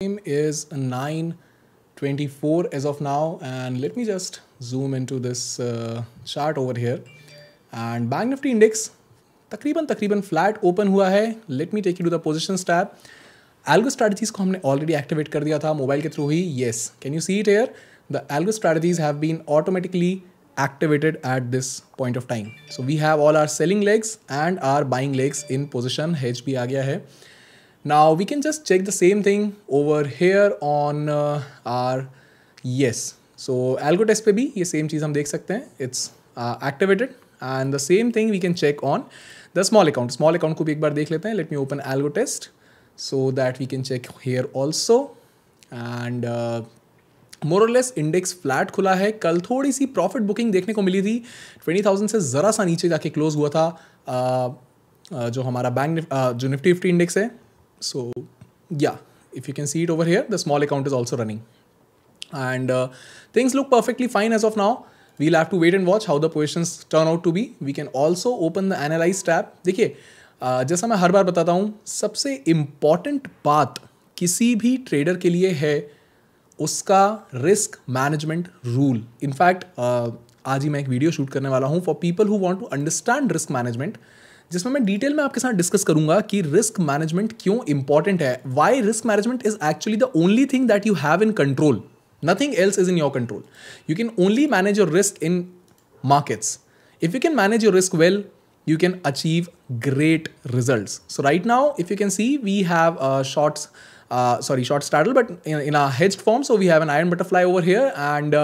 Time is 9:24 as of now, and let me just zoom into this chart over here. And Bank Nifty Index तकरीबन flat open हुआ है. Let me take you to the positions tab. Algo strategies को हमने already activate कर दिया था mobile के through ही. Yes, can you see it here? The algo strategies have been automatically activated at this point of time. So we have all our selling legs and our buying legs in position. Hedge भी आ गया है. Now we can just check the same thing over here on our yes. So algo test पे भी ये same चीज़ हम देख सकते हैं. It's activated and the same thing we can check on the small account. Small account को भी एक बार देख लेते हैं. Let me open algo test so that we can check here also. And more less index flat खुला है. कल थोड़ी सी प्रॉफिट बुकिंग देखने को मिली थी. 20,000 से ज़रा सा नीचे जाके क्लोज हुआ था जो हमारा जो निफ्टी 50 इंडेक्स है. So ya, if you can see it over here, the small account is also running and things look perfectly fine as of now. We'll have to wait and watch how the positions turn out to be. We can also open the analyse tab. देखिए, जैसा मैं हर बार बताता हूँ, सबसे important बात किसी भी trader के लिए है उसका रिस्क मैनेजमेंट रूल. इनफैक्ट आज ही मैं एक वीडियो शूट करने वाला हूँ for people who want to understand risk management, जिसमें मैं डिटेल में आपके साथ डिस्कस करूंगा कि रिस्क मैनेजमेंट क्यों इंपॉर्टेंट है. Why risk management is actually the only thing that you have in control. Nothing else is in your control. You can only manage your risk in markets. If you can manage your risk well, you can achieve great results. So right now, if you can see, we have short straddle, but in a hedged form. So we have an iron butterfly over here, and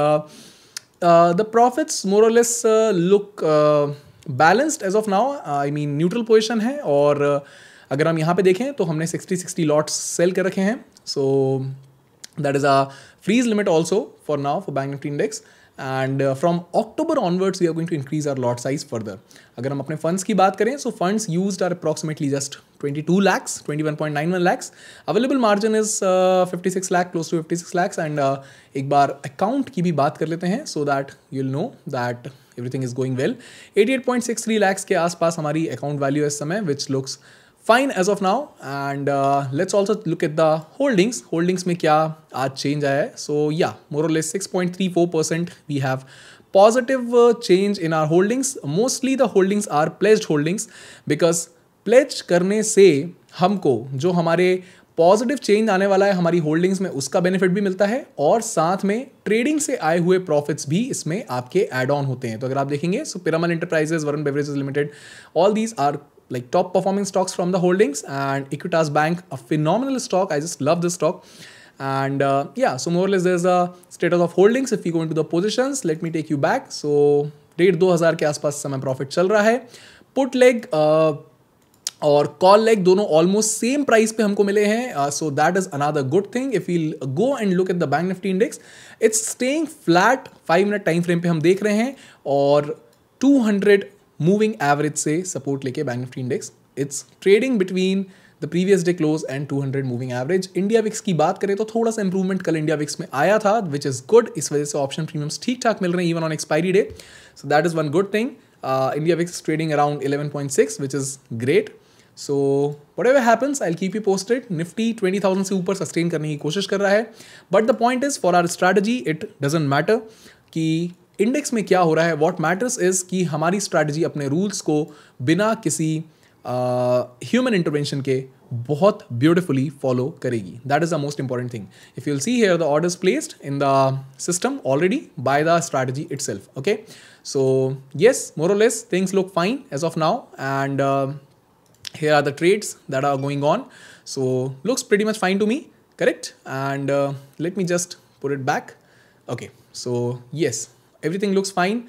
the profits more or less look balanced as of now. I mean neutral position है. और अगर हम यहाँ पे देखें तो हमने 60 lots sell कर रखे हैं. So that is a freeze limit also for now for Bank Nifty Index. And from October onwards we are going to increase our lot size further. अगर हम अपने funds की बात करें, so funds used are approximately just 22 lakhs, 21.91 lakhs. Available margin is 56 lakh, close to 56 lakhs. And एक बार account की भी बात कर लेते हैं so that you'll know that everything is going well. 88.63 lakhs के आसपास हमारी account value है इस समय, which looks fine as of now. And let's also look at the holdings. Holdings में क्या आज change आया है. So yeah, more or less 6.34% we have positive change in our holdings. Mostly the holdings are pledged holdings because pledge करने से हमको जो हमारे पॉजिटिव चेंज आने वाला है हमारी होल्डिंग्स में, उसका बेनिफिट भी मिलता है और साथ में ट्रेडिंग से आए हुए प्रॉफिट्स भी इसमें आपके एड ऑन होते हैं. तो अगर आप देखेंगे, so Piramal enterprises, Varun beverages limited, all these are like top performing stocks from the holdings. And Equitas Bank, a phenomenal stock. I just love this stock. And yeah, so more or less there's a status of holdings. If you go into the positions, let me take you back. So 1,500 के आसपास समय profit चल रहा है. Put leg और call leg दोनों almost same price पे हमको मिले हैं. सो that is another good thing. If you go and look at the bank Nifty index, it's staying flat. 5 minute time frame पे हम देख रहे हैं और 200 मूविंग एवरेज से सपोर्ट लेके bank Nifty index it's trading between the previous day close and 200 moving average. India VIX की बात करें तो थोड़ा सा इंप्रूवमेंट कल इंडिया विक्स में आया था, विच इज गुड. इस वजह से ऑप्शन प्रीमियम्स ठीक ठाक मिल रहे हैं even on expiry day. So that is one good thing. India VIX trading around 11.6, which is great. So whatever happens, I'll keep you posted. Nifty 20,000 से ऊपर सस्टेन करने की कोशिश कर रहा है, but the point is for our strategy it doesn't matter कि index में क्या हो रहा है. व्हाट मैटर्स इज कि हमारी स्ट्रैटेजी अपने रूल्स को बिना किसी ह्यूमन इंटरवेंशन के बहुत ब्यूटिफुली फॉलो करेगी. That is the most important thing. If you'll see here the orders placed in the system already by the strategy itself. Okay, so yes, more or less things look fine as of now. And here are the trades that are going on. So looks pretty much fine to me, correct? And let me just put it back. Okay, so yes, everything looks fine.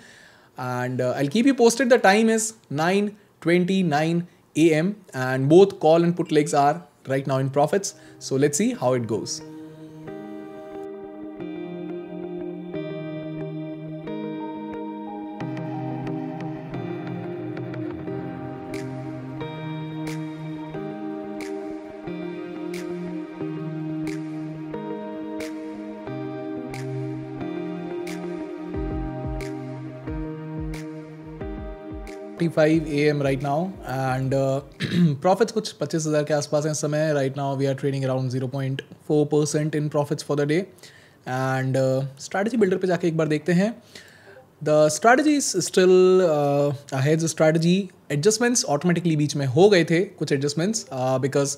And I'll keep you posted. The time is 9:29 a.m. and both call and put legs are right now in profits. So let's see how it goes. AM right now, and profits कुछ 25,000 के आसपास हैं इस समय. Right now we are trading around 4% in profits for the day. And strategy builder पे जाके एक बार देखते हैं। The strategy is still hedge strategy. Adjustments automatically बीच में हो गए थे कुछ adjustments, because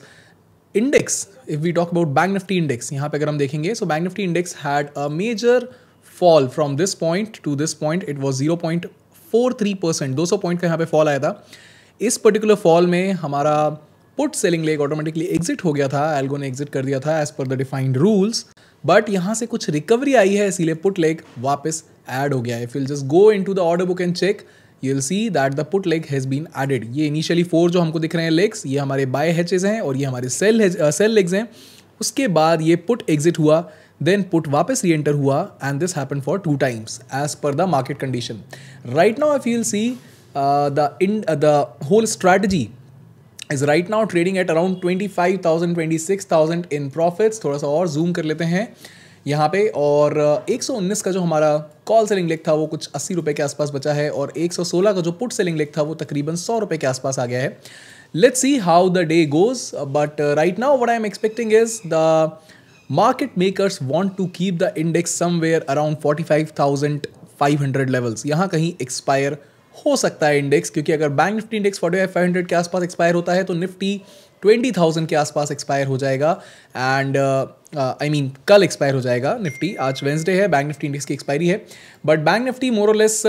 index, if we talk about bank Nifty index, यहाँ पे अगर हम देखेंगे, so bank Nifty index had a major fall from this point to this point. It was 0.43%, 200 point का यहाँ पे फॉल आया था। इस पर्टिकुलर फॉल में हमारा put selling leg automatically exit हो गया था, एल्गो ने एग्जिट कर दिया था as per the defined rules, but यहाँ से कुछ रिकवरी आई है, इसीलिए पुट लेग वापस ऐड हो गया है। If you just go into the order book and check, you will see that the put leg has been added. ये इनिशियली 4 जो हमको दिख रहे हैं लेग्स, ये हमारे बाय हैचेज हैं और ये हमारे सेल लेग्स हैं। उसके बाद ये पुट एग्जिट हुआ, देन पुट वापस री एंटर हुआ, and this happen for 2 times as per the market condition. Right now if you will see the whole strategy is right now trading at around 25,000 26,000 in profits। थोड़ा सा और zoom कर लेते हैं यहाँ पे, और 119 का जो हमारा कॉल सेलिंग लेग था वो कुछ 80 रुपये के आसपास बचा है, और 116 का जो पुट सेलिंग लेग था वो तकरीबन 100 रुपये के आसपास आ गया है। Let's see how the day goes, but right now what I am expecting is the market makers want to keep the index somewhere around 45,500 levels. यहाँ कहीं एक्सपायर हो सकता है इंडेक्स, क्योंकि अगर बैंक निफ्टी इंडेक्स 45,500 के आसपास एक्सपायर होता है तो निफ्टी 20,000 के आसपास एक्सपायर हो जाएगा। एंड आई मीन कल एक्सपायर हो जाएगा निफ्टी, आज वेंसडे है, बैंक निफ्टी इंडेक्स की एक्सपायरी है, but bank Nifty more or less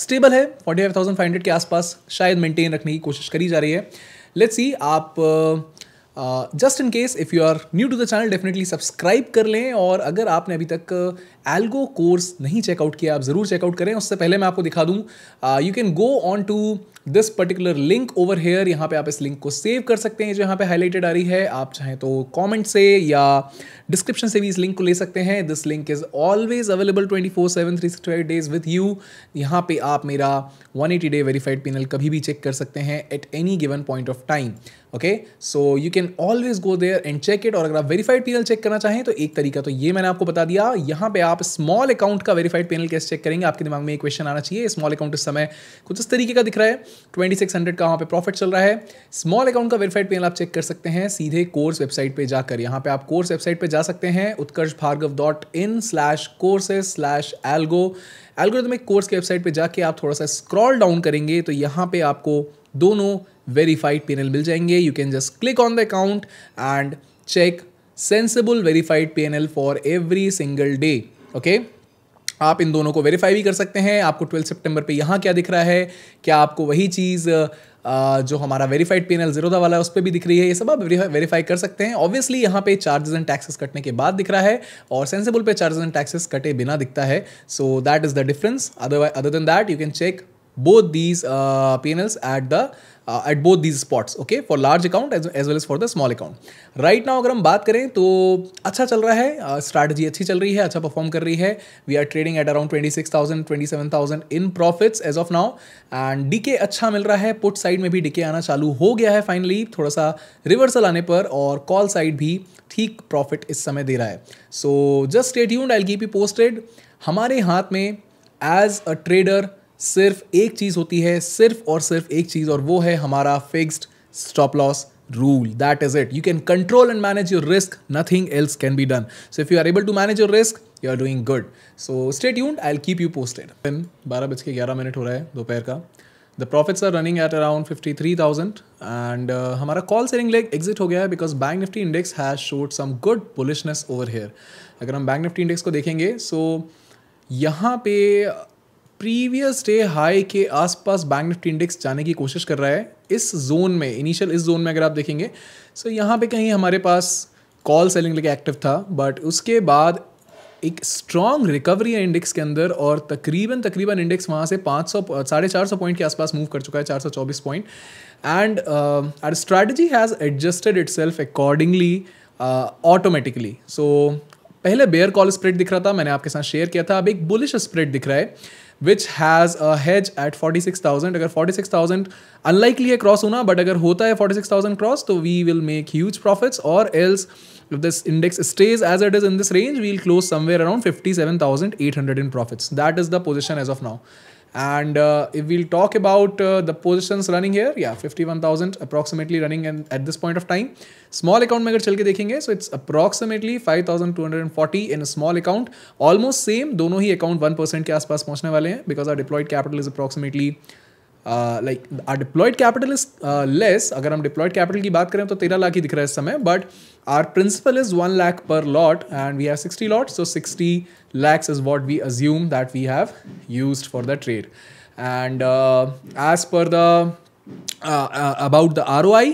stable है, 45,500 के आसपास शायद मेंटेन रखने की कोशिश करी जा रही है। लेट्स सी, आप just in case if you are new to the channel definitely subscribe कर लें, और अगर आपने अभी तक एल्गो कोर्स नहीं चेकआउट किया आप ज़रूर चेकआउट करें। उससे पहले मैं आपको दिखा दूँ, you can go on to this particular link over here. यहाँ पे आप इस लिंक को सेव कर सकते हैं जो यहाँ पे हाईलाइटेड आ रही है। आप चाहें तो कमेंट से या डिस्क्रिप्शन से भी इस लिंक को ले सकते हैं। This link is always available 24/7 365 days with you. यहाँ पे आप मेरा 180 डे वेरीफाइड पैनल कभी भी चेक कर सकते हैं at any given point of time. Okay, so you can always go there and check it. और अगर आप वेरीफाइड पैनल चेक करना चाहें तो एक तरीका तो ये मैंने आपको बता दिया। यहाँ पे आप स्मॉल अकाउंट का वेरीफाइड पैनल कैसे चेक करेंगे, आपके दिमाग में एक क्वेश्चन आना चाहिए। स्मॉल अकाउंट इस समय कुछ इस तरीके का दिख रहा है, 2600 का वहाँ पे प्रॉफिट चल रहा है। स्मॉल अकाउंट का वेरीफाइड पैनल आप चेक कर सकते हैं सीधे कोर्स वेबसाइट पे जाकर। यहाँ पे आप कोर्स वेबसाइट पे जा सकते हैं utkarshbhargav.in/courses/algo। एल्गोरिथमिक कोर्स के वेबसाइट पे जाके आप थोड़ा सा स्क्रॉल डाउन करेंगे तो यहाँ पे आपको दोनों वेरीफाइड पैनल मिल जाएंगे। You can just click on the account and check Sensibull verified panel for every single day. Okay, आप इन दोनों को वेरीफाई भी कर सकते हैं। आपको 12 सितंबर पे यहाँ क्या दिख रहा है, क्या आपको वही चीज़ जो हमारा वेरीफाइड पैनल जीरोधा वाला है उस पर भी दिख रही है, ये सब आप वेरीफाई कर सकते हैं। ऑब्वियसली यहाँ पे चार्जेस एंड टैक्सेस कटने के बाद दिख रहा है, और सेंसिबल पे चार्जेस एंड टैक्सेस कटे बिना दिखता है। So that is the difference. Other than that you can check both these panels at both these spots, okay, for large account as well as for the small account. Right now अगर हम बात करें तो अच्छा चल रहा है, strategy अच्छी चल रही है, अच्छा परफॉर्म कर रही है। We are trading at around 26,000 27,000 in profits as of now, and decay अच्छा मिल रहा है। पुट साइड में भी डीके आना चालू हो गया है फाइनली, थोड़ा सा रिवर्सल आने पर, और कॉल साइड भी ठीक प्रॉफिट इस समय दे रहा है। So just stay tuned, I will keep you posted. हमारे हाथ में एज अ ट्रेडर सिर्फ एक चीज़ होती है, सिर्फ और सिर्फ एक चीज़, और वो है हमारा fixed stop loss rule. That is it. You can control and manage your risk. Nothing else can be done. So if you are able to manage your risk, you are doing good. So stay tuned. I'll keep you posted. 12:11 हो रहा है दोपहर का. The profits are running at around 53,000 and हमारा call selling leg exit हो गया है because Bank Nifty index has showed some good bullishness over here. अगर हम Bank Nifty index को देखेंगे, so यहाँ पे प्रीवियस डे हाई के आसपास बैंक निफ्टी इंडेक्स जाने की कोशिश कर रहा है इस जोन में, इनिशियल इस जोन में अगर आप देखेंगे। सो यहाँ पे कहीं हमारे पास कॉल सेलिंग लेके एक्टिव था, बट उसके बाद एक स्ट्रॉन्ग रिकवरी है इंडेक्स के अंदर, और तकरीबन इंडेक्स वहाँ से 450 पॉइंट के आसपास मूव कर चुका है, 424 point. And our strategy has adjusted itself accordingly automatically. So पहले बेयर कॉल स्प्रेड दिख रहा था, मैंने आपके साथ शेयर किया था, अब एक बुलिश स्प्रेड दिख रहा है which has a hedge at 46,000. अगर 46,000 अनलाइकली है क्रॉस होना, बट अगर होता है 46,000 क्रॉस तो we will make huge profits, or else if this index stays as it is in this range, we'll close somewhere around 57,800 in profits. That is the position as of now. And if we'll talk about the positions running here, yeah, 51,000 approximately running at this point of time. Small account में अगर चल के देखेंगे, so it's approximately 5,240 in a small account. Almost same, दोनों ही account 1% के आसपास पहुंचने वाले हैं, because our deployed capital is approximately like our deployed capital is less. अगर हम deployed capital की बात करें तो 13 लाख ही दिख रहा है इस समय, but our principal is 1 lakh per lot and we have 60 lots, so 60 lakhs is what we assume that we have used for the trade. And as per the about the ROI,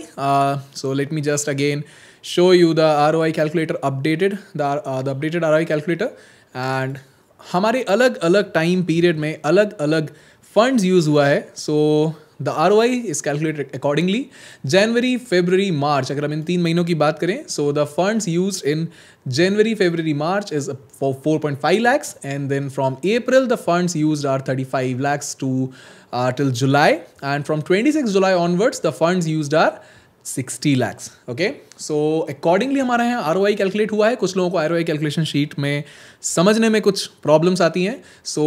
so let me just again show you the ROI calculator updated, the updated ROI calculator. And हमारे अलग अलग time period में अलग अलग funds use हुआ है. So the ROI is calculated accordingly. January, February, March, अगर हम इन 3 महीनों की बात करें, so the funds used in January, February, March is for 4.5 lakhs, and then from April the funds used are 35 lakhs to till July, and from 26 July onwards the funds used are 60 lakhs. Okay, so accordingly हमारा यहाँ ROI calculate हुआ है. कुछ लोगों को ROI calculation sheet में समझने में कुछ प्रॉब्लम्स आती हैं. सो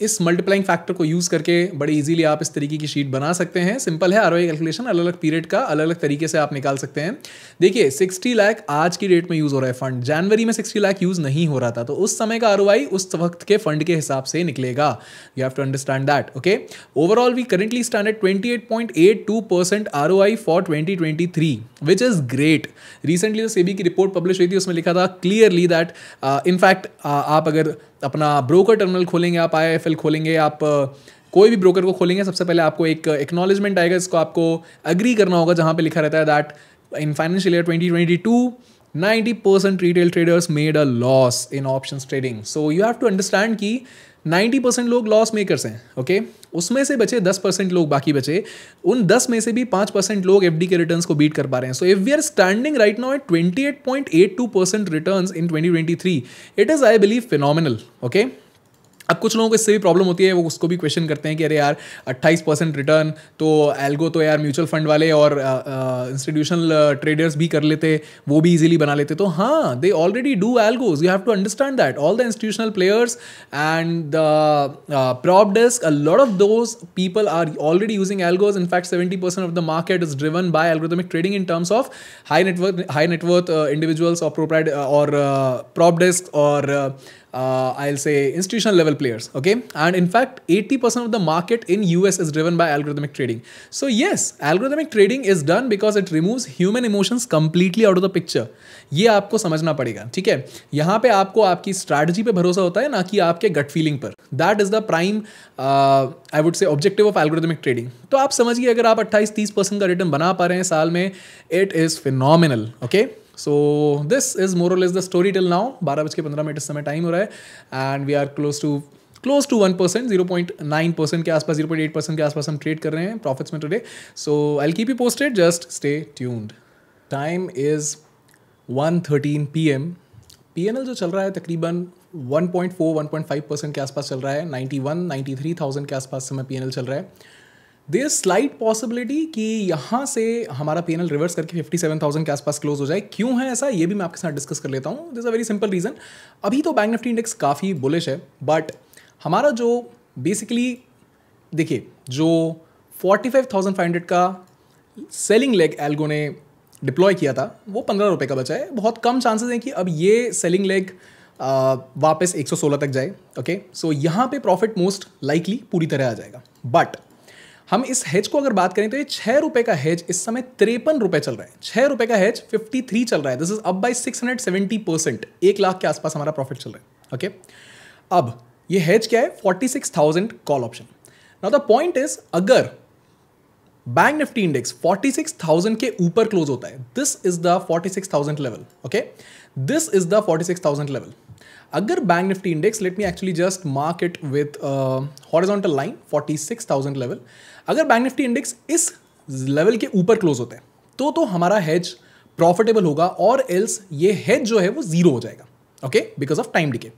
इस मल्टीप्लाइंग फैक्टर को यूज़ करके बड़े इजीली आप इस तरीके की शीट बना सकते हैं. सिंपल है, ROI कैलकुलेशन अलग अलग पीरियड का अलग अलग तरीके से आप निकाल सकते हैं. देखिए 60 लाख आज की डेट में यूज़ हो रहा है फंड, जनवरी में 60 लाख यूज़ नहीं हो रहा था, तो उस समय का ROI उस वक्त के फंड के हिसाब से निकलेगा. You have to understand that. Okay, overall we currently stand at 28.82% ROI for 2023, which is great. Recently जो सेबी की रिपोर्ट पब्लिश हुई थी उसमें लिखा था क्लियरली दैट इनफैक्ट आप अगर अपना ब्रोकर टर्मिनल खोलेंगे, आप IIFL खोलेंगे, आप कोई भी ब्रोकर को खोलेंगे, सबसे पहले आपको एक एक्नॉलेजमेंट आएगा, इसको आपको अग्री करना होगा, जहाँ पे लिखा रहता है that in financial year 2022 90% retail traders made a loss in options trading. So you have to understand कि 90% लोग लॉस मेकर्स हैं. ओके, उसमें से बचे 10% लोग, बाकी बचे उन 10 में से भी 5% लोग FD के रिटर्न्स को बीट कर पा रहे हैं. So if we are standing right now at 28.82% returns in 2023, it is I believe phenomenal. Okay, अब कुछ लोगों को इससे भी प्रॉब्लम होती है, वो उसको भी क्वेश्चन करते हैं कि अरे यार 28% रिटर्न तो एल्गो तो यार म्यूचुअल फंड वाले और इंस्टीट्यूशनल ट्रेडर्स भी कर लेते, वो भी इजीली बना लेते. तो हाँ, they already do algos. You have to understand that all the institutional players and the prop desk, a lot of those people are already using algos. In fact, 70% of the market is driven by algorithmic trading in terms of high net worth individuals or prop desk or I'll say institutional level players. Okay, and in fact 80% of the market in US is driven by algorithmic trading. So yes, algorithmic trading is done because it removes human emotions completely out of the picture. ये आपको समझना पड़ेगा. ठीक है, यहाँ पे आपको आपकी स्ट्रैटेजी पे भरोसा होता है, ना कि आपके गट फीलिंग पर. That is the prime I would say objective of algorithmic trading. तो आप समझिए अगर आप 28-30% का रिटर्न बना पा रहे हैं साल में, it is phenomenal. Okay, so this is more or less the story till now. 12:15 इस समय टाइम हो रहा है and we are close to 1%, 0.9% के आसपास, 0.8% के आसपास हम ट्रेड कर रहे हैं प्रॉफिट्स में today. So I will keep you posted, just stay tuned. Time is 1:13 PM. PNL जो चल रहा है तकरीबन 1.4-1.5% के आसपास चल रहा है. 93,000 के आसपास समय PNL चल रहा है. देयर इज स्लाइट पॉसिबिलिटी कि यहाँ से हमारा PNL रिवर्स करके 57,000 के आसपास क्लोज हो जाए. क्यों है ऐसा, ये भी मैं आपके साथ डिस्कस कर लेता हूँ. This a very simple reason. अभी तो बैंक निफ्टी इंडेक्स काफ़ी बुलिश है, बट हमारा जो बेसिकली देखिए जो 45,500 का सेलिंग लेग एल्गो ने डिप्लॉय किया था, वो 15 रुपये का बचा है. बहुत कम चांसेस हैं कि अब ये सेलिंग लेग वापस 116 तक जाए. ओके, सो यहाँ पे प्रॉफिट मोस्ट लाइकली पूरी तरह आ जाएगा. बट हम इस हेज को अगर बात करें तो ये 6 रुपये का हेज इस समय 53 रुपये चल रहा है. 6 रुपये का हेज 53 चल रहा है. This is up by 670%. 1 lakh के आसपास हमारा प्रॉफिट चल रहा है. ओके, अब ये हेज क्या है? 46,000 call option. Now the point is, अगर बैंक निफ्टी इंडेक्स 46,000 के ऊपर क्लोज होता है, this is the 46,000 level. Okay, this is the 46,000 level. अगर bank Nifty index, let me actually just mark it with horizontal line, 46,000 level. अगर bank Nifty index इस level के ऊपर क्लोज होता है तो हमारा हेज प्रॉफिटेबल होगा, और एल्स ये हेज जो है वो जीरो हो जाएगा. Okay, because of time decay.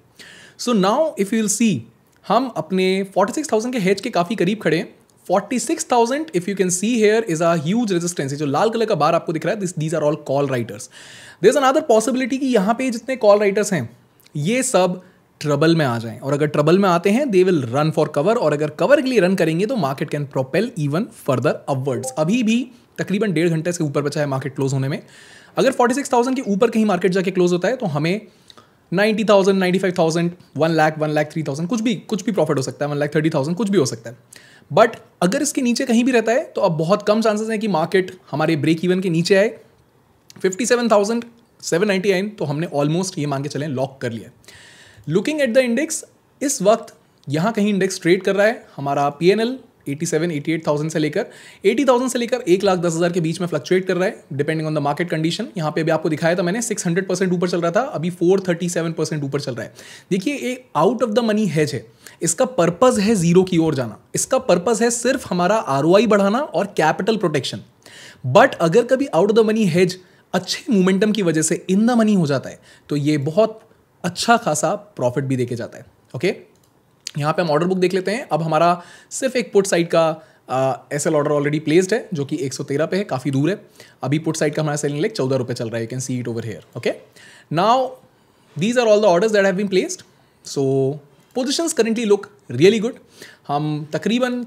So now if you will सी, हम अपने 46,000 के हेज के काफ़ी करीब खड़े हैं. 46,000 if you can see here is a huge resistance. जो लाल कलर का बार आपको दिख रहा है, these are all call writers. There is another possibility कि यहाँ पे जितने कॉल राइटर्स हैं ये सब ट्रबल में आ जाएं, और अगर ट्रबल में आते हैं they will run for cover, और अगर कवर के लिए रन करेंगे तो market can propel even further upwards. अभी भी तकरीबन 1.5 घंटे से ऊपर बचा है मार्केट क्लोज होने में। अगर 46,000 के ऊपर कहीं मार्केट जाके क्लोज होता है तो हमें 90,000, 95,000, 1 लाख, 1,03,000 कुछ भी प्रॉफिट हो सकता है, 1,30,000 कुछ भी हो सकता है। बट अगर इसके नीचे कहीं भी रहता है तो अब बहुत कम चांसेस हैं कि मार्केट हमारे ब्रेक इवन के नीचे आए। 57,799 तो हमने ऑलमोस्ट ये मान के चलें लॉक कर लिया। लुकिंग एट द इंडेक्स, इस वक्त यहाँ कहीं इंडेक्स ट्रेड कर रहा है। हमारा PNL 88,000 से लेकर 80,000 से लेकर 1,10,000 के बीच में फ्लक्चुएट कर रहा है depending on the market condition. यहाँ पे भी आपको दिखाया था मैंने 600% ऊपर चल रहा था, अभी 437% ऊपर चल रहा है। देखिए ये out of the money hedge है, इसका पर्पस है जीरो की ओर जाना, इसका पर्पस है सिर्फ हमारा ROI बढ़ाना और कैपिटल प्रोटेक्शन। बट अगर कभी out of the money hedge अच्छे मोमेंटम की वजह से इन द मनी हो जाता है तो ये बहुत अच्छा खासा प्रॉफिट भी देके जाता है। ओके, यहाँ पे हम ऑर्डर बुक देख लेते हैं। अब हमारा सिर्फ एक पुट साइड का एसएल ऑर्डर ऑलरेडी प्लेस्ड है जो कि 113 पे है, काफ़ी दूर है। अभी पुट साइड का हमारा सेलिंग लेग 14 रुपये चल रहा है, you can see it over here. Okay, now these are all the orders that have been placed. So positions currently look really good. हम तकरीबन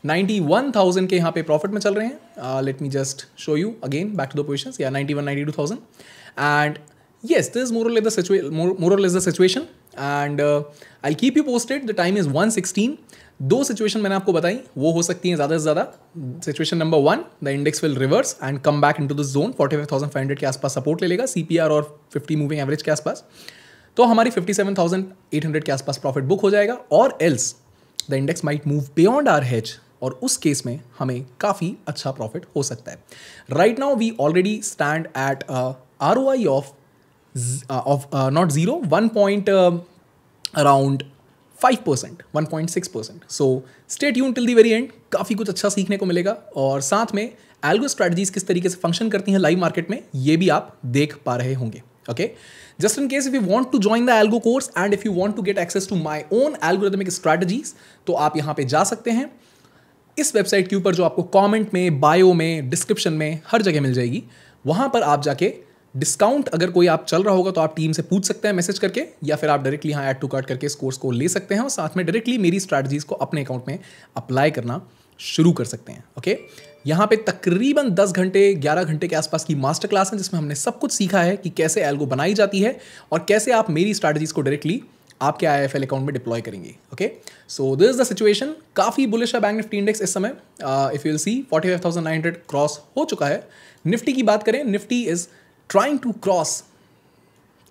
91,000 के यहाँ पे प्रॉफिट में चल रहे हैं। Let me just show you again back to the positions, या 91, 92,000 and yes, this is more or less the situation, and I'll keep you posted. The time is 1:16. दो सिचुएशन मैंने आपको बताई, वो हो सकती हैं ज़्यादा से ज़्यादा। Situation number 1, the index will reverse and come back into the zone, 45,500 के आसपास सपोर्ट ले लेगा CPR और 50 मूविंग एवरेज के आसपास, तो हमारी 57,800 के आसपास प्रॉफिट बुक हो जाएगा। Or else the index might move beyond our hedge, और उस केस में हमें काफ़ी अच्छा प्रॉफिट हो सकता है। Right now we already stand at ROI of not 0, 1 around 5%, 1.6%. So stay tuned till the very end. काफ़ी कुछ अच्छा सीखने को मिलेगा, और साथ में एल्गो स्ट्रैटेजीज किस तरीके से फंक्शन करती हैं लाइव मार्केट में ये भी आप देख पा रहे होंगे। Okay, just in case if you want to join the algo course and if you want to get access to my own algorithmic strategies, तो आप यहाँ पे जा सकते हैं इस वेबसाइट के ऊपर जो आपको कॉमेंट में, बायो में, डिस्क्रिप्शन में हर जगह मिल जाएगी। वहाँ पर आप जाके डिस्काउंट अगर कोई आप चल रहा होगा तो आप टीम से पूछ सकते हैं मैसेज करके, या फिर आप डायरेक्टली यहाँ ऐड टू कार्ट करके इस कोर्स को ले सकते हैं और साथ में डायरेक्टली मेरी स्ट्रैटेजीज को अपने अकाउंट में अप्लाई करना शुरू कर सकते हैं। ओके, यहाँ पे तकरीबन 10 घंटे 11 घंटे के आसपास की मास्टर क्लास है जिसमें हमने सब कुछ सीखा है कि कैसे एल्गो बनाई जाती है और कैसे आप मेरी स्ट्रैटेजीज को डायरेक्टली आपके IIFL अकाउंट में डिप्लॉय करेंगे। Okay, so this is the situation. काफ़ी बुलिश है बैंक निफ्टी इंडेक्स इस समय। If you will C 45,900 cross हो चुका है। निफ्टी की बात करें, Nifty is trying to cross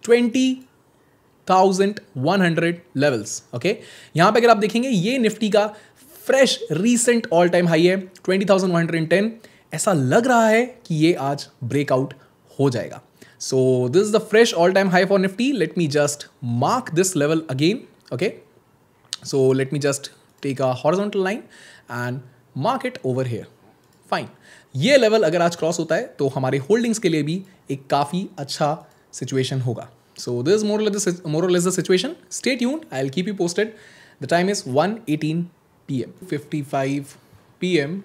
20,100 levels. Okay, यहां पे अगर आप देखेंगे ये निफ्टी का fresh recent all time high है 20,110। ऐसा लग रहा है कि ये आज ब्रेकआउट हो जाएगा। So this is the fresh all time high for Nifty. Let me just mark this level again. Okay, so let me just take a horizontal line and mark it over here. Fine, ये level अगर आज cross होता है तो हमारे holdings के लिए भी एक काफ़ी अच्छा सिचुएशन होगा। So this more or less the situation. Stay tuned, I will keep you posted. The time is 1:18 PM, 55 PM।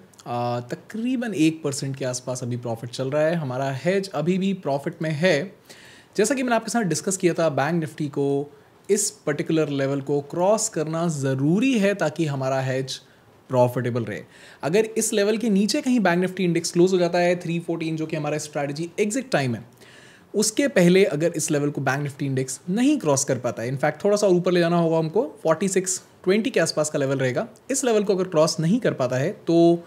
तकरीबन 1% के आसपास अभी प्रॉफिट चल रहा है। हमारा हेज अभी भी प्रॉफिट में है। जैसा कि मैंने आपके साथ डिस्कस किया था, बैंक निफ्टी को इस पर्टिकुलर लेवल को क्रॉस करना ज़रूरी है ताकि हमारा हेज प्रॉफिटेबल रहे। अगर इस लेवल के नीचे कहीं बैंक निफ्टी इंडेक्स क्लोज हो जाता है 314 जो कि हमारा स्ट्रैटेजी एग्जिट टाइम है, उसके पहले अगर इस लेवल को बैंक निफ्टी इंडेक्स नहीं क्रॉस कर पाता है, इनफैक्ट थोड़ा सा ऊपर ले जाना होगा हमको, 4620 के आसपास का लेवल रहेगा। इस लेवल को अगर क्रॉस नहीं कर पाता है तो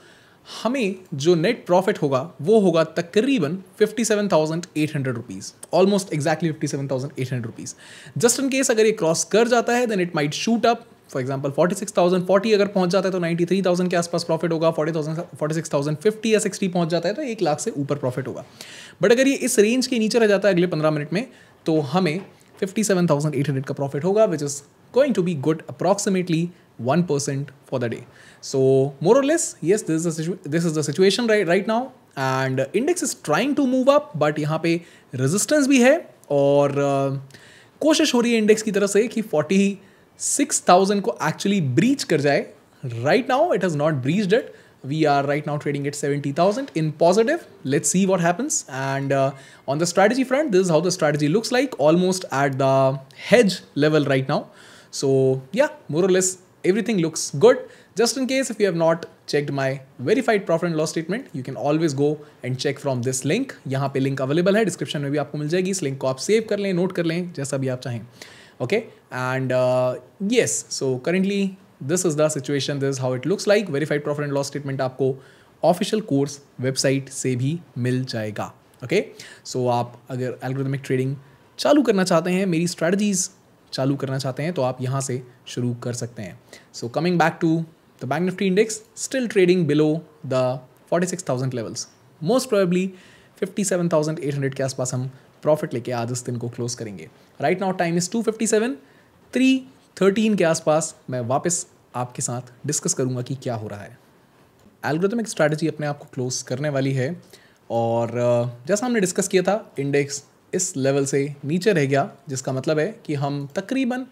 हमें जो नेट प्रॉफिट होगा वो होगा तकरीबन 57,800 rupees, almost exactly 57,800 rupees. Just in case अगर ये क्रॉस कर जाता है then it might shoot up. For example 46,040 अगर पहुंच जाता है तो 93,000 के आसपास प्रॉफिट होगा। 46,050 या 60 पहुंच जाता है तो 1 लाख से ऊपर प्रॉफिट होगा। बट अगर ये इस रेंज के नीचे रह जाता है अगले 15 मिनट में तो हमें 57,800 का प्रॉफिट होगा, which is going to be good, approximately 1% for the day. So more or less yes, this is the situation right now and index is trying to move up, but यहाँ पे resistance भी है और कोशिश हो रही है इंडेक्स की तरफ से कि 46,000 को एक्चुअली ब्रीच कर जाए। Right now it has not breached it, We are right now trading at 70,000 in positive. Let's see what happens. And on the strategy front, this is how the strategy looks like, almost at the hedge level right now. So yeah, more or less everything looks good. Just in case if you have not checked my verified profit and loss statement, you can always go and check from this link. यहाँ पे link available है, description में भी आपको मिल जाएगी. इस link को आप सेव कर लें, नोट कर लें, जैसा भी आप चाहें. Okay, and yes, so currently this is the situation. This is how it looks like. Verified profit and loss statement आपको ऑफिशियल कोर्स वेबसाइट से भी मिल जाएगा. Okay, so आप अगर एल्गोरिथमिक ट्रेडिंग चालू करना चाहते हैं, मेरी स्ट्रैटेजीज चालू करना चाहते हैं, तो आप यहाँ से शुरू कर सकते हैं. So coming back to the Bank Nifty index, still trading below the 46,000 levels. Most probably 57,800 के आसपास हम प्रॉफिट लेके आज इस दिन को क्लोज करेंगे. Right now time is 2:57. 3:13 के आसपास मैं वापस आपके साथ डिस्कस करूंगा कि क्या हो रहा है. एल्गोरिथमिक स्ट्रैटेजी अपने आप को क्लोज करने वाली है और जैसा हमने डिस्कस किया था, इंडेक्स इस लेवल से नीचे रह गया, जिसका मतलब है कि हम तकरीबन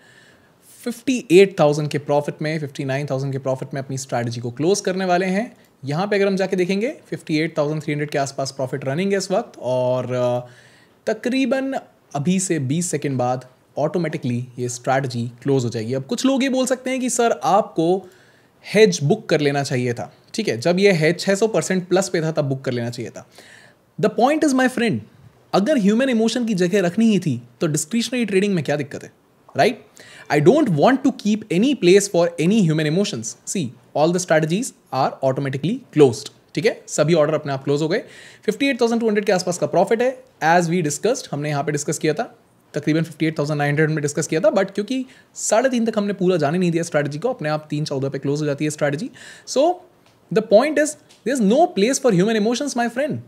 58,000 के प्रॉफिट में, 59,000 के प्रॉफिट में अपनी स्ट्रैटेजी को क्लोज करने वाले हैं. यहाँ पे अगर हम जाके देखेंगे 58,300 के आसपास प्रॉफिट रनिंग है इस वक्त, और तकरीबन अभी से 20 सेकेंड बाद ऑटोमेटिकली ये स्ट्रैटेजी क्लोज हो जाएगी. अब कुछ लोग ये बोल सकते हैं कि सर आपको हेज बुक कर लेना चाहिए था. ठीक है, जब ये हेज 600% प्लस पे था तब बुक कर लेना चाहिए था. The point is my friend, अगर ह्यूमन इमोशन की जगह रखनी ही थी तो डिस्क्रिशनरी ट्रेडिंग में क्या दिक्कत है, right? I don't want to keep any place for any human emotions. See, all the strategies are automatically closed. ठीक है, सभी ऑर्डर अपने आप क्लोज हो गए. 58,200 के आसपास का प्रॉफिट है, एज वी डिस्कस्ड. हमने यहाँ पे डिस्कस किया था, तकरीबन 58,900 में डिस्कस किया था, बट क्योंकि 3:30 तक हमने पूरा जाने नहीं दिया स्ट्रैटेजी को, अपने आप 3:14 पे क्लोज हो जाती है strategy. So the point is there is no place for human emotions my friend.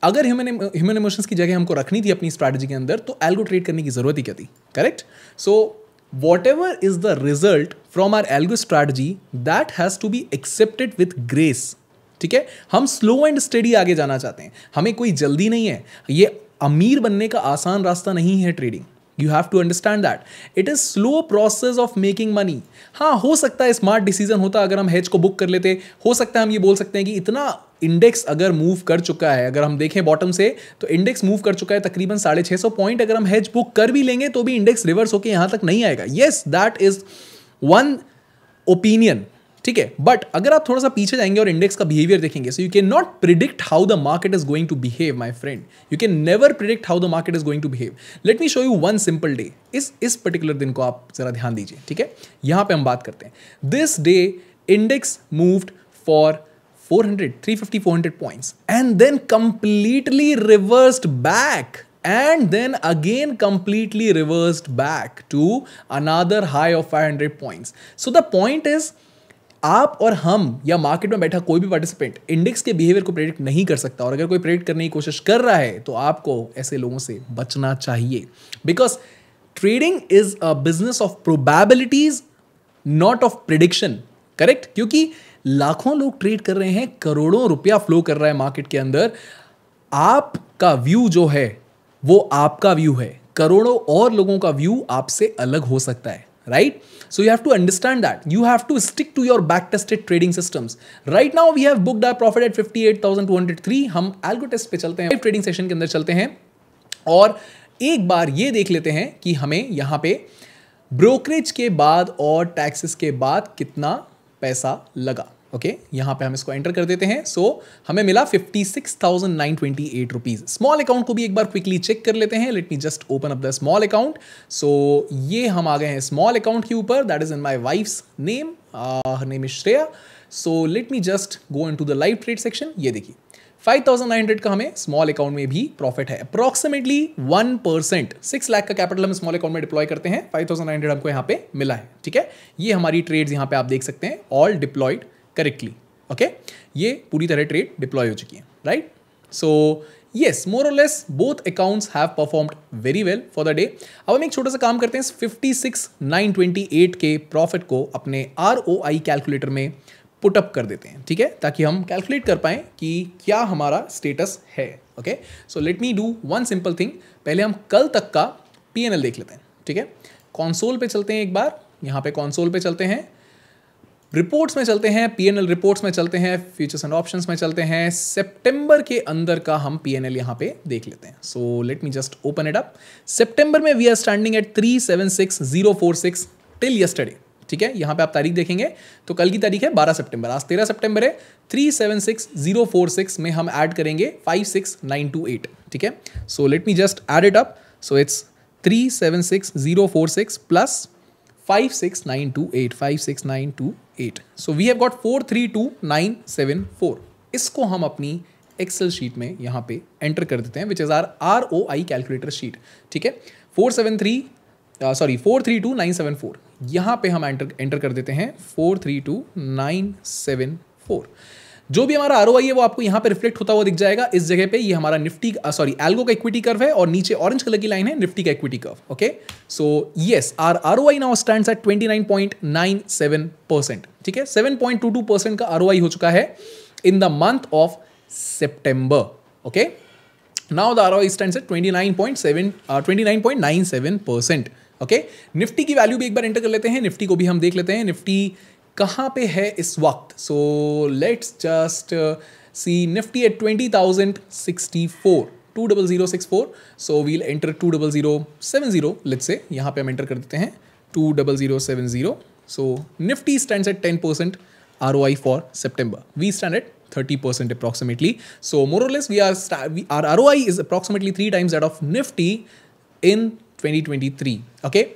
अगर ह्यूमन इमोशंस की जगह हमको रखनी थी अपनी स्ट्रैटेजी के अंदर, तो एल्गो ट्रेड करने की जरूरत ही क्या थी, correct? So whatever is the result from our algo strategy, that has to be accepted with grace. ठीक है, हम स्लो एंड स्टेडी आगे जाना चाहते हैं, हमें कोई जल्दी नहीं है. ये अमीर बनने का आसान रास्ता नहीं है trading. You have to understand that. It is slow process of making money. हाँ, हो सकता है स्मार्ट डिसीजन होता अगर हम हेज को बुक कर लेते. हो सकता है हम ये बोल सकते हैं कि इतना इंडेक्स अगर मूव कर चुका है, अगर हम देखें बॉटम से तो इंडेक्स मूव कर चुका है तकरीबन 650 पॉइंट. अगर हम हेज बुक कर भी लेंगे तो भी इंडेक्स रिवर्स होकर यहां तक नहीं आएगा. Yes, that is one opinion. ठीक है, बट अगर आप थोड़ा सा पीछे जाएंगे और इंडेक्स का बिहेवियर देखेंगे, so you can not predict how the market is going to behave my friend. You can never predict how the market is going to behave. Let me show you one simple day. इस particular दिन को आप जरा ध्यान दीजिए. ठीक है, यहां पे हम बात करते हैं. This day index moved for 350 400 points and then completely reversed back, and then again completely reversed back to another high of 500 points. So the point is, आप और हम या मार्केट में बैठा कोई भी पार्टिसिपेंट इंडेक्स के बिहेवियर को प्रेडिक्ट नहीं कर सकता. और अगर कोई प्रेडिक्ट करने की कोशिश कर रहा है तो आपको ऐसे लोगों से बचना चाहिए, because trading is a business of probabilities, not of prediction. Correct? क्योंकि लाखों लोग ट्रेड कर रहे हैं, करोड़ों रुपया फ्लो कर रहा है मार्केट के अंदर. आपका व्यू जो है वो आपका व्यू है, करोड़ों और लोगों का व्यू आपसे अलग हो सकता है, right? So you have to understand that. You have to stick to your back-tested trading systems. Right now we have booked our profit at 58,203. हम algo test पे चलते हैं, ट्रेडिंग सेशन के अंदर चलते हैं और एक बार ये देख लेते हैं कि हमें यहाँ पे ब्रोकरेज के बाद और टैक्सेस के बाद कितना पैसा लगा. ओके, यहाँ पे हम इसको एंटर कर देते हैं. सो हमें मिला 56,928 रुपीज. स्मॉल अकाउंट को भी एक बार क्विकली चेक कर लेते हैं. Let me just open up the small account. So ये हम आ गए हैं स्मॉल अकाउंट के ऊपर. That is in my wife's name, her name is Shreya. So let me just go into the live trade section. ये देखिए 5,900 का हमें स्मॉल अकाउंट में भी प्रॉफिट है. अप्रॉक्सीमेटली 1%, 6 लाख का कैपिटल हम स्मॉल अकाउंट में डिप्लॉय करते हैं. 5,900 हमको यहाँ पे मिला है. ठीक है, ये हमारी ट्रेड्स यहाँ पे आप देख सकते हैं, ऑल डिप्लॉयड करेक्टली. ओके, ये पूरी तरह ट्रेड डिप्लॉय हो चुकी है, right? So yes, more or less both accounts have performed very well for the day. अब हम एक छोटा सा काम करते हैं. 56,928 के प्रॉफिट को अपने ROI कैलकुलेटर में पुट अप कर देते हैं. ठीक है, ताकि हम कैलकुलेट कर पाएं कि क्या हमारा स्टेटस है. Okay, so let me do one simple thing. पहले हम कल तक का P&L देख लेते हैं. ठीक है, कंसोल पे चलते हैं एक बार. यहाँ पे कंसोल पे चलते हैं. रिपोर्ट्स में चलते हैं, पीएनएल रिपोर्ट्स में चलते हैं, फ्यूचर्स एंड ऑप्शंस में चलते हैं। सितंबर के अंदर का हम पीएनएल यहाँ पे देख लेते हैं। So let me just open it up. सितंबर में we are standing at 376,046 till yesterday. ठीक है, यहाँ पे आप तारीख देखेंगे तो कल की तारीख है 12 सितंबर, आज 13 सितंबर है। 376,046 में हम ऐड करेंगे 56928। ठीक है, so let me just add it up. So it's 376,046 plus 56928, 56928। So we have got 432,974। इसको हम अपनी एक्सेल शीट में यहाँ पे एंटर कर देते हैं, which is our ROI calculator sheet. ठीक है, 432,974 यहाँ पे हम एंटर कर देते हैं 432,974। जो भी हमारा ROI है वो आपको यहाँ पे रिफ्लेक्ट होता हुआ दिख जाएगा इस जगह पे। ये हमारा निफ्टी एल्गो का इक्विटी कर्व है और नीचे ऑरेंज कलर की लाइन है निफ्टी का equity curve. Okay, so yes, our ROI now stands at 29.97%। ठीक है, 7.22% का ROI हो चुका है in the month of September. Okay, now the ROI stands at 29.97%। Okay, Nifty की वैल्यू भी एक बार एंटर कर लेते हैं, निफ्टी को भी हम देख लेते हैं, निफ्टी कहाँ पे है इस वक्त। So let's just see Nifty at 20,064, 20064। So we'll enter 20070, let's say यहाँ पे हम एंटर कर देते हैं 20070। So Nifty stands at 10% ROI for September, we stand at 30% approximately. So more or less our ROI is approximately 3 times that of Nifty in 2023. Okay,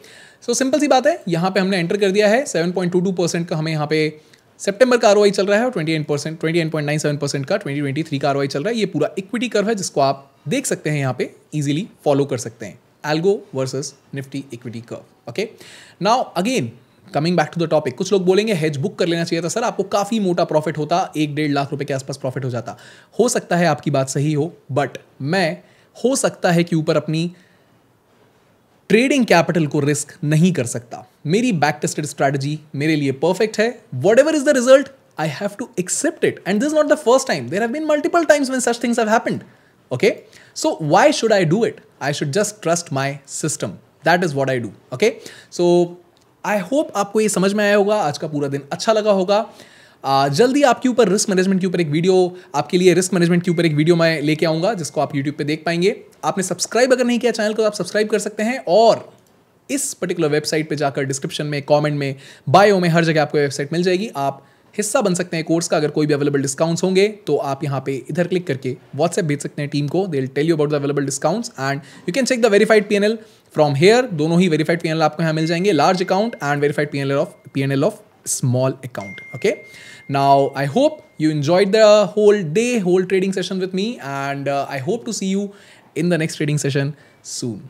so simple सी बात है, यहाँ पे हमने एंटर कर दिया है 7.22% का हमें यहाँ पे सितंबर का ROI चल रहा है और 28.97% का 2023 का ROI चल रहा है। ये पूरा इक्विटी कर्व है जिसको आप देख सकते हैं यहाँ पे इजीली फॉलो कर सकते हैं, algo versus Nifty equity curve. Okay, now again coming back to the topic, कुछ लोग बोलेंगे हेज बुक कर लेना चाहिए था सर, आपको काफ़ी मोटा प्रॉफिट होता, 1-1.5 लाख रुपए के आसपास प्रॉफिट हो जाता। हो सकता है आपकी बात सही हो, बट मैं हो सकता है कि ऊपर अपनी ट्रेडिंग कैपिटल को रिस्क नहीं कर सकता। मेरी बैक टेस्टेड स्ट्रैटेजी मेरे लिए परफेक्ट है। Whatever is the result, I have to accept it, and this is not the first time, there have been multiple times when such things have happened. Okay, so why should I do it? I should just trust my system, that is what I do. Okay, so I hope आपको ये समझ में आया होगा, आज का पूरा दिन अच्छा लगा होगा। जल्दी आपके ऊपर रिस्क मैनेजमेंट के ऊपर एक वीडियो, आपके लिए रिस्क मैनेजमेंट के ऊपर एक वीडियो मैं लेके आऊँगा जिसको आप यूट्यूब पे देख पाएंगे। आपने सब्सक्राइब अगर नहीं किया चैनल को, आप सब्सक्राइब कर सकते हैं, और इस पर्टिकुलर वेबसाइट पे जाकर डिस्क्रिप्शन में, कमेंट में, बायो में, हर जगह आपको वेबसाइट मिल जाएगी। आप हिस्सा बन सकते हैं कोर्स का। अगर कोई भी अवेलेबल डिस्काउंट्स होंगे तो आप यहाँ पे इधर क्लिक करके व्हाट्सएप भेज सकते हैं टीम को, they will tell you about the available discounts and you can check the verified PNL from here. दोनों ही वेरीफाइड पीएनएल आपको यहाँ मिल जाएंगे, large account and verified PNL of small account. Okay, now I hope you enjoyed the whole trading session with me, and I hope to see you in the next trading session soon.